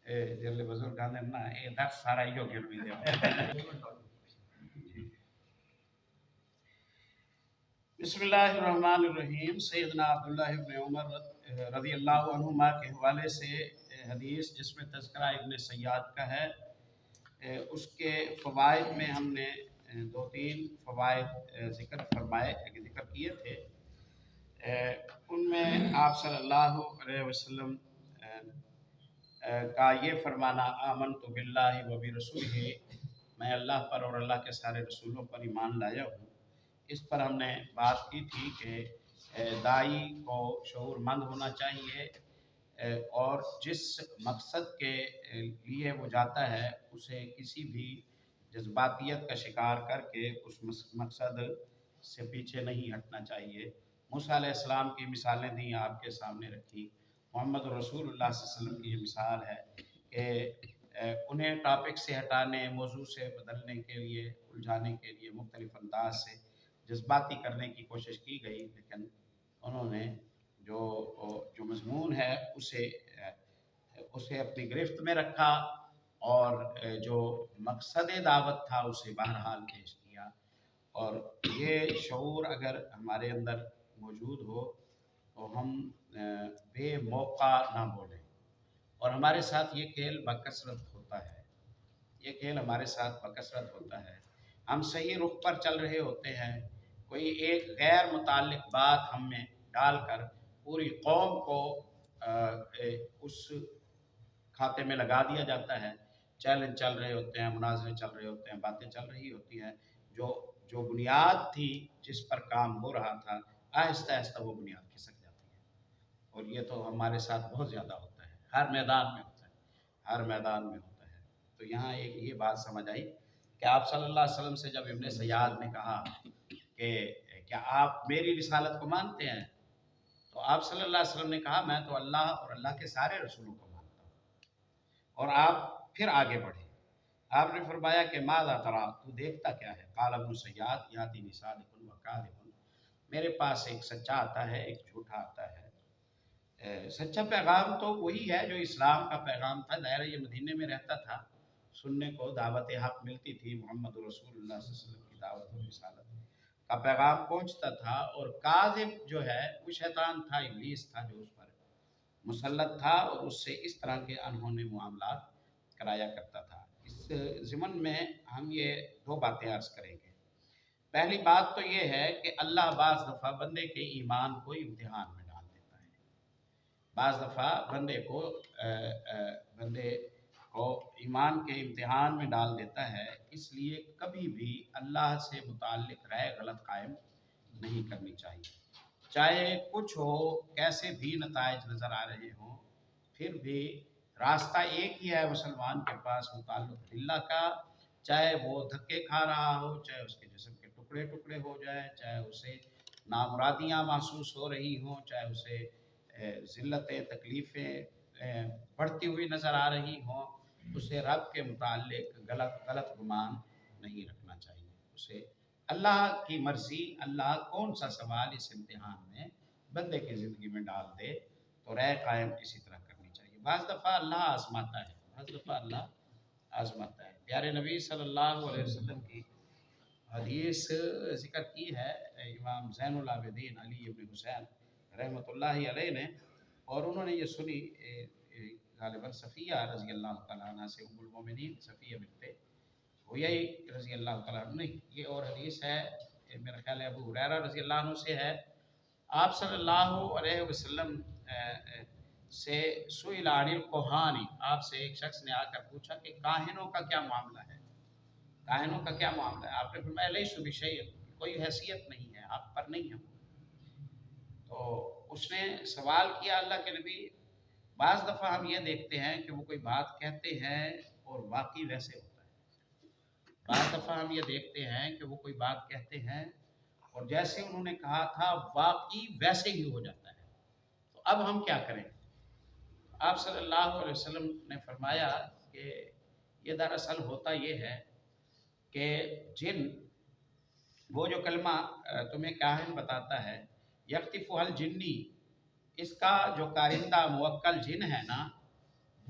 جلے بزرگان نے نا اے درس سارا ایو گرمی دے بسم اللہ الرحمن الرحیم۔ سیدنا عبداللہ ابن عمر رضی اللہ عنہما کے حوالے سے حدیث جس میں تذکرہ ابن سیاد کا ہے، اس کے فوائد میں ہم نے دو تین فوائد ذکر کیے تھے۔ ان میں آپ صلی اللہ علیہ وسلم کا یہ فرمانا آمنت باللہ و برسولہ، میں اللہ پر اور اللہ کے سارے رسولوں پر ایمان لایا ہوں۔ اس پر ہم نے بات کی تھی کہ داعی کو شعور مند ہونا چاہیے اور جس مقصد کے لیے وہ جاتا ہے اسے کسی بھی جذباتیت کا شکار کر کے اس مقصد سے پیچھے نہیں ہٹنا چاہیے۔ موسیٰ علیہ السلام کی مثالیں دیں، آپ کے سامنے رکھی۔ محمد رسول اللہ صلی اللہ علیہ وسلم کی یہ مثال ہے کہ انہیں ٹاپک سے ہٹانے، موضوع سے بدلنے کے لیے، الجھانے کے لیے مختلف انداز سے جذباتی کرنے کی کوشش کی گئی، لیکن انہوں نے جو مضمون ہے اسے اپنی گرفت میں رکھا اور جو مقصد دعوت تھا اسے بہرحال پیش کیا۔ اور یہ شعور اگر ہمارے اندر موجود ہو تو ہم بے موقع نہ بولیں، اور ہمارے ساتھ یہ کھیل بکثرت ہوتا ہے، یہ کھیل ہمارے ساتھ بکثرت ہوتا ہے۔ ہم صحیح رخ پر چل رہے ہوتے ہیں، کوئی ایک غیر متعلق بات ہم میں ڈال کر پوری قوم کو اس کھاتے میں لگا دیا جاتا ہے۔ چیلنج چل رہے ہوتے ہیں، مناظرے چل رہے ہوتے ہیں، باتیں چل رہی ہوتی ہیں، جو بنیاد تھی جس پر کام ہو رہا تھا، آہستہ آہستہ وہ بنیاد کھسک جاتی ہے۔ اور یہ تو ہمارے ساتھ بہت زیادہ ہوتا ہے، ہر میدان میں ہوتا ہے، ہر میدان میں ہوتا ہے۔ تو یہاں ایک یہ بات سمجھ آئی کہ آپ صلی اللہ علیہ وسلم سے جب ابن سیاد نے کہا کہ کیا آپ میری رسالت کو مانتے ہیں، تو آپ صلی اللہ علیہ وسلم نے کہا میں تو اللہ اور اللہ کے سارے رسولوں کو مانتا ہوں۔ اور آپ پھر آگے بڑھے، آپ نے فرمایا کہ ماذا ترى، تو دیکھتا کیا ہے؟ قال ابن سیاد یاتینی صادق و کاذب، میرے پاس ایک سچا آتا ہے، ایک جھوٹا آتا ہے۔ سچا پیغام تو وہی ہے جو اسلام کا پیغام تھا، دائرہ یہ مدینے میں رہتا تھا، سننے کو دعوت حق ملتی تھی، محمد رسول اللہ صلی اللہ علیہ وسلم کی دعوت و رسالت کا پیغام پہنچتا تھا۔ اور کاذب جو ہے وہ شیطان تھا، ابلیس تھا جو اس پر مسلط تھا اور اس سے اس طرح کے انہونے معاملات کرایا کرتا تھا۔ اس ضمن میں ہم یہ دو باتیں عرض کریں گے۔ پہلی بات تو یہ ہے کہ اللہ بعض دفعہ بندے کے ایمان کو امتحان میں ڈال دیتا ہے، بعض دفعہ بندے کو ایمان کے امتحان میں ڈال دیتا ہے۔ اس لیے کبھی بھی اللہ سے متعلق رائے غلط قائم نہیں کرنی چاہیے، چاہے کچھ ہو، کیسے بھی نتائج نظر آ رہے ہوں، پھر بھی راستہ ایک ہی ہے مسلمان کے پاس متعلق باللہ کا، چاہے وہ دھکے کھا رہا ہو، چاہے اس کے جسم کے ٹکڑے ٹکڑے ہو جائیں، چاہے اسے نامرادیاں محسوس ہو رہی ہوں، چاہے اسے ذلتیں تکلیفیں بڑھتی ہوئی نظر آ رہی ہوں، اسے رب کے متعلق غلط گمان نہیں رکھنا چاہیے۔ اسے اللہ کی مرضی، اللہ کون سا سوال اس امتحان میں بندے کی زندگی میں ڈال دے تو رائے قائم اسی طرح کرنی چاہیے۔ بعض دفعہ اللہ آزماتا ہے، بعض دفعہ اللہ آزماتا ہے۔ پیارے نبی صلی اللہ علیہ وسلم کی حدیث ذکر کی ہے امام زین العابدین علی ابن حسین رحمۃ اللہ علیہ نے، اور انہوں نے یہ سنی غالباً صفیہ رضی اللہ تعالیٰ عنہ سے، ام المومنین صفیہ بنت حیی رضی اللہ تعالیٰ عنہ، نہیں یہ اور حدیث ہے، میرا خیال ہے ابو ہریرہ رضی اللہ عنہ سے ہے۔ آپ صلی اللہ علیہ وسلم سے سئل عن الکہان، آپ سے ایک شخص نے آ کر پوچھا کہ کاہنوں کا کیا معاملہ ہے، کاہنوں کا کیا معاملہ ہے؟ آپ نے فرمایا لیسوا بشیء، کوئی حیثیت نہیں ہے، آپ پر نہیں ہے۔ تو اس نے سوال کیا اللہ کے نبی، بعض دفعہ ہم یہ دیکھتے ہیں کہ وہ کوئی بات کہتے ہیں اور واقعی ویسے ہوتا ہے، بعض دفعہ ہم یہ دیکھتے ہیں کہ وہ کوئی بات کہتے ہیں اور جیسے انہوں نے کہا تھا واقعی ویسے ہی ہو جاتا ہے۔ تو اب ہم کیا کریں؟ آپ صلی اللہ علیہ وسلم نے فرمایا کہ یہ دراصل ہوتا یہ ہے کہ جن، وہ جو کلمہ تمہیں کاہن بتاتا ہے، یختف الجنی، اس کا جو کارندہ موکل جن ہے نا،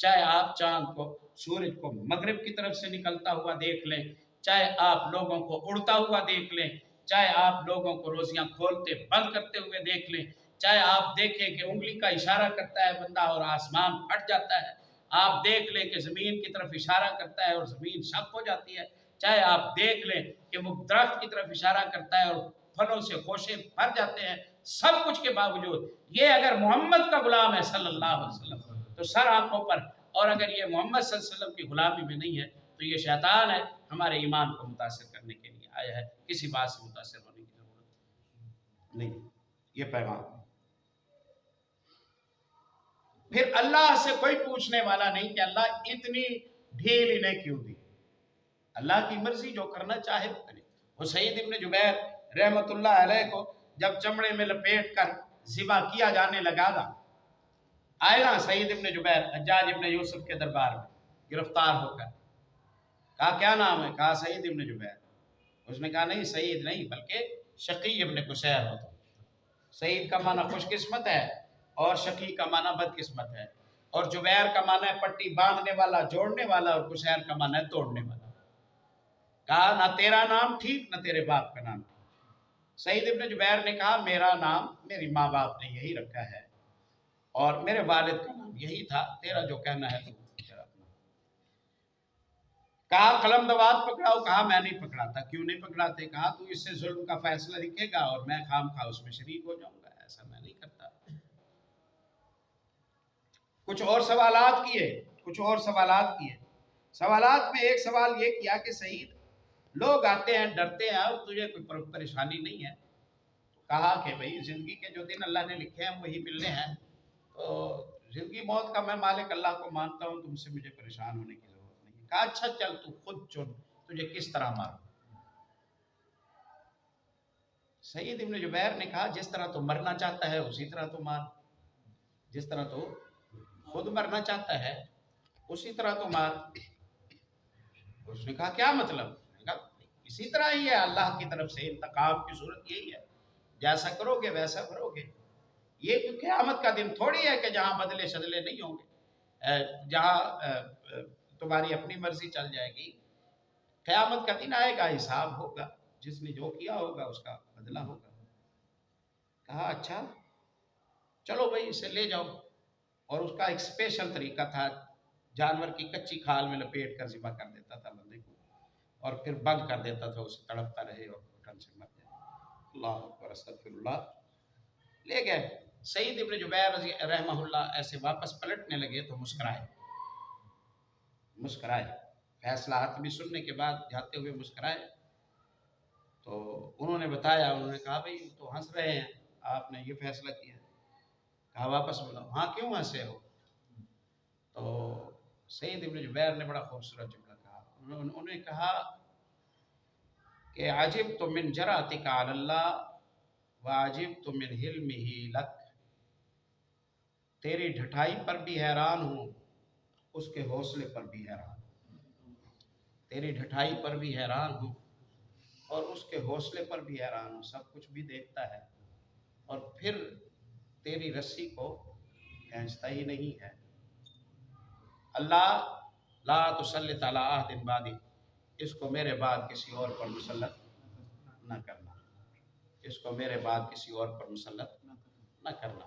چاہے آپ چاند کو سورج کو مغرب کی طرف سے نکلتا ہوا دیکھ لیں، چاہے آپ لوگوں کو اڑتا ہوا دیکھ لیں، چاہے آپ لوگوں کو روزیاں کھولتے بند کرتے ہوئے دیکھ لیں، چاہے آپ دیکھیں کہ انگلی کا اشارہ کرتا ہے بندہ اور آسمان پھٹ جاتا ہے، آپ دیکھ لیں کہ زمین کی طرف اشارہ کرتا ہے اور زمین شق ہو جاتی ہے، چاہے آپ دیکھ لیں کہ وہ درخت کی طرف اشارہ کرتا ہے اور پھلوں سے خوشے بھر جاتے ہیں، سب کچھ کے باوجود یہ اگر محمد کا غلام ہے صلی اللہ علیہ وسلم تو سر آنکھوں پر، اور اگر یہ محمد صلی اللہ علیہ وسلم کی غلامی میں نہیں ہے تو یہ شیطان ہے، ہمارے ایمان کو متاثر کرنے کے لیے آیا ہے، کسی بات سے متاثر ہونے کی ضرورت نہیں۔ یہ پیغام پھر اللہ سے کوئی پوچھنے والا نہیں کہ اللہ اتنی ڈھیل انہیں کیوں دی، اللہ کی مرضی، جو کرنا چاہے وہ کرے۔ وہ سعید ابن جبیر رحمت اللہ علیہ کو جب چمڑے میں لپیٹ کر ذبح کیا جانے لگا تھا، آئے نا سعید ابن جبیر حجاج ابن یوسف کے دربار میں گرفتار ہو کر، کہا کیا نام ہے؟ کہا سعید ابن جبیر۔ اس نے کہا نہیں سعید نہیں بلکہ شقی ابن قصیر ہوتا۔ سعید کا معنی خوش قسمت ہے اور شقی کا معنی بد قسمت ہے، اور جبیر کا معنی ہے پٹی باندھنے والا، جوڑنے والا، اور قصیر کا معنی ہے توڑنے والا۔ کہا نہ تیرا نام ٹھیک نہ تیرے باپ کا نام ٹھیک۔ سعید ابن جبیر نے کہا میرا نام میری ماں باپ نے یہی رکھا ہے اور میرے والد کا نام یہی تھا، تیرا جو کہنا ہے تو تیرا اپنا۔ کہا قلم دوات پکڑاؤ، کہا میں نہیں پکڑاتا۔ کیوں نہیں پکڑاتے؟ کہا تو اس سے ظلم کا فیصلہ لکھے گا اور میں خام خواہ اس میں شریک ہو جاؤں گا، ایسا میں نہیں کرتا۔ کچھ اور سوالات کیے۔ سوالات میں ایک سوال یہ کیا کہ سعید لوگ آتے ہیں ڈرتے ہیں اور تجھے کوئی پریشانی نہیں ہے؟ کہا کہ بھئی زندگی کے جو دن اللہ نے لکھے ہیں وہی ملنے ہیں، تو زندگی موت کا میں مالک اللہ کو مانتا ہوں، تم سے مجھے پریشان ہونے کی ضرورت نہیں۔ کہا اچھا چل تو خود چن تجھے کس طرح ماروں۔ سعید ابن جبیر نے کہا جس طرح تو مرنا چاہتا ہے اسی طرح تو مار، جس طرح تو خود مرنا چاہتا ہے اسی طرح تو مار۔ اس نے کہا کیا مطلب؟ اسی طرح ہی ہے، اللہ کی طرف سے انتقام کی صورت یہی ہے، جیسا کرو گے ویسا کرو گے۔ یہ کوئی قیامت کا دن تھوڑی ہے کہ جہاں بدلے شدلے نہیں ہوں گے، جہاں تمہاری اپنی مرضی چل جائے گی۔ قیامت کا دن آئے گا، حساب ہوگا، جس نے جو کیا ہوگا اس کا بدلہ ہوگا۔ کہا اچھا چلو بھائی اسے لے جاؤ، اور اس کا ایک اسپیشل طریقہ تھا، جانور کی کچی کھال میں لپیٹ کر ذبح کر دیتا تھا بندے کو اور پھر بند کر دیتا تھا، اسے تڑپتا رہے اور گھٹن سے مر جائے۔ اللہ اکبر استغفر اللہ۔ لے گئے۔ سعید ابن جبیر رحمہ اللہ ایسے واپس پلٹنے لگے تو مسکرائے، فیصلہ حتمی سننے کے بعد جاتے ہوئے مسکرائے۔ تو انہوں نے بتایا، انہوں نے کہا بھئی تو ہنس رہے ہیں، آپ نے یہ فیصلہ کیا۔ کہا واپس بولا، ہاں کیوں ہنسے ہو؟ تو سعید ابن جبیر نے بڑا خوبصورت جملہ کہا، انہوں نے کہا کہ عجبت من جرأتک علی اللہ وعجبت من حلمہ لک، تیری ڈھٹائی پر بھی حیران ہوں، اس کے حوصلے پر بھی حیران ہوں، تیری ڈھٹائی پر بھی حیران ہوں اور اس کے حوصلے پر بھی حیران ہوں، سب کچھ بھی دیکھتا ہے اور پھر تیری رسی کو کھینچتا ہی نہیں ہے۔ اللہ لا تسلط علی احد بعدی، اس کو میرے بعد کسی اور پر مسلط نہ کرنا، اس کو میرے بعد کسی اور پر مسلط نہ کرنا۔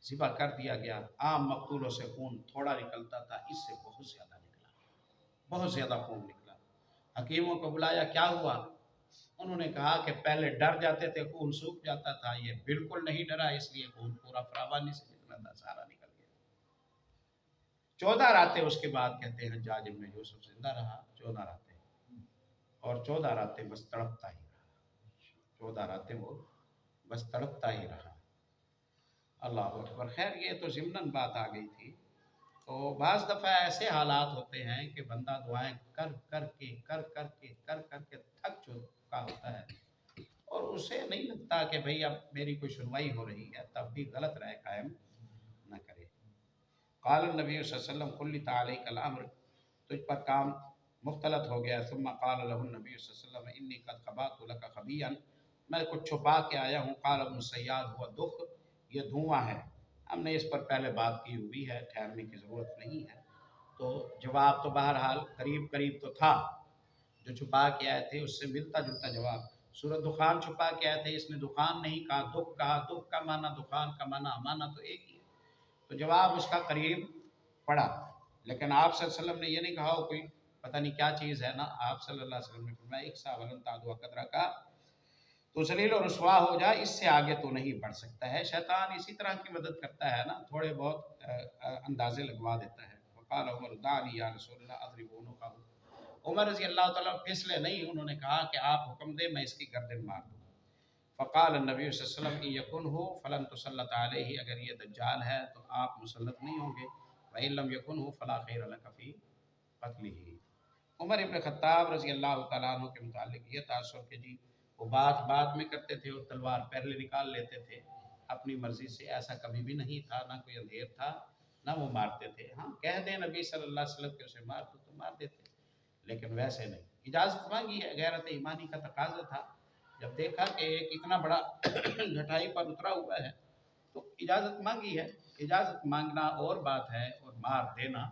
ذبح کر دیا گیا، عام مقتولوں سے خون تھوڑا نکلتا تھا، اس سے بہت زیادہ نکلا، بہت زیادہ خون نکلا۔ حکیموں کو بلایا، کیا ہوا؟ انہوں نے کہا کہ پہلے ڈر جاتے تھے خون سوکھ جاتا تھا، یہ بالکل نہیں ڈرا، اس لیے خون پورا فراوانی سے نکلا تھا، سارا نکل گیا۔ 14 راتیں اس کے بعد کہتے ہیں حجاج ابن یوسف زندہ رہا، 14 راتیں، اور 14 راتیں بس تڑپتا ہی رہا، 14 راتیں وہ بس تڑپتا ہی رہا۔ اللہ اکبر۔ خیر یہ تو ضمناً بات آ گئی تھی۔ تو بعض دفعہ ایسے حالات ہوتے ہیں کہ بندہ دعائیں کر کر کے تھک چکا ہوتا ہے اور اسے نہیں لگتا کہ بھئی اب میری کوئی سنوائی ہو رہی ہے، تب بھی غلط رائے قائم نہ کرے۔ قال النبی صلی اللہ علیہ وسلم خلط علیک الامر، تجھ پر کام مختلط ہو گیا۔ ثم قال له النبی صلی اللہ علیہ وسلم انی قد خبأت لک خبیئا، میں کچھ چھپا کے آیا ہوں۔ قال ابن الصیاد ہوا دخ، یہ دھواں ہے۔ ہم نے اس پر پہلے بات کی ہوئی ہے، ٹھہرنے کی ضرورت نہیں ہے۔ تو جواب تو بہرحال قریب قریب تو تھا، جو چھپا کے آئے تھے اس سے ملتا جلتا جواب۔ سورۃ دخان چھپا کے آئے تھے، اس نے دخان نہیں کہا، دکھ کہا، دکھ کا معنی دخان کا معنی تو ایک ہی ہے، تو جواب اس کا قریب پڑا۔ لیکن آپ صلی اللہ علیہ وسلم نے یہ نہیں کہا کوئی پتہ نہیں کیا چیز ہے نا، آپ صلی اللہ علیہ وسلم نے فرمایا ایک سا ولن تعدوا قدرہ کا، تو ذلیل و رسوا ہو جائے، اس سے آگے تو نہیں بڑھ سکتا ہے۔ شیطان اسی طرح کی مدد کرتا ہے نا، تھوڑے بہت اندازے لگوا دیتا ہے۔ وقال عمر دعنی یا رسول اللہ اضرب عنقہ، عمر رضی اللہ تعالیٰ پھسلے نہیں، انہوں نے کہا کہ آپ حکم دیں میں اس کی گردن مار دوں۔ فقال النبی صلی اللہ علیہ وسلم ان یکنہ فلن تسلط علیہ، اگر یہ دجال ہے تو آپ مسلط نہیں ہوں گے، وان لم یکنہ فلا خیر لک فی قتلہ۔ عمر ابن خطاب رضی اللہ تعالیٰ عنہ کے متعلق یہ تاثر کہ جی وہ بات میں کرتے تھے اور تلوار پہلے نکال لیتے تھے اپنی مرضی سے، ایسا کبھی بھی نہیں تھا، نہ کوئی اندھیر تھا، نہ وہ مارتے تھے۔ ہاں کہہ دیں نبی صلی اللہ علیہ وسلم کہ اسے مار دو تو مار دیتے، لیکن ویسے نہیں۔ اجازت مانگی ہے، غیرت ایمانی کا تقاضا تھا، جب دیکھا کہ ایک اتنا بڑا گھٹائی پر اترا ہوا ہے تو اجازت مانگی ہے۔ اجازت مانگنا اور بات ہے اور مار دینا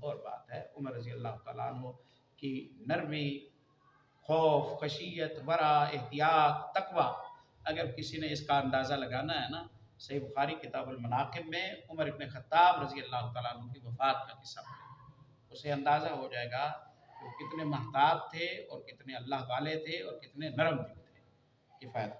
اور بات ہے۔ عمر رضی اللہ تعالیٰ عنہ کی نرمی، خوف، خشیت، ورع، احتیاط، تقوی، اگر کسی نے اس کا اندازہ لگانا ہے نا، صحیح بخاری کتاب المناقب میں عمر ابن خطاب رضی اللہ تعالیٰ عنہ کی وفات کا قصہ ہے، اسے اندازہ ہو جائے گا کہ وہ کتنے محتاط تھے اور کتنے اللہ والے تھے اور کتنے نرم دل تھے۔ کفایت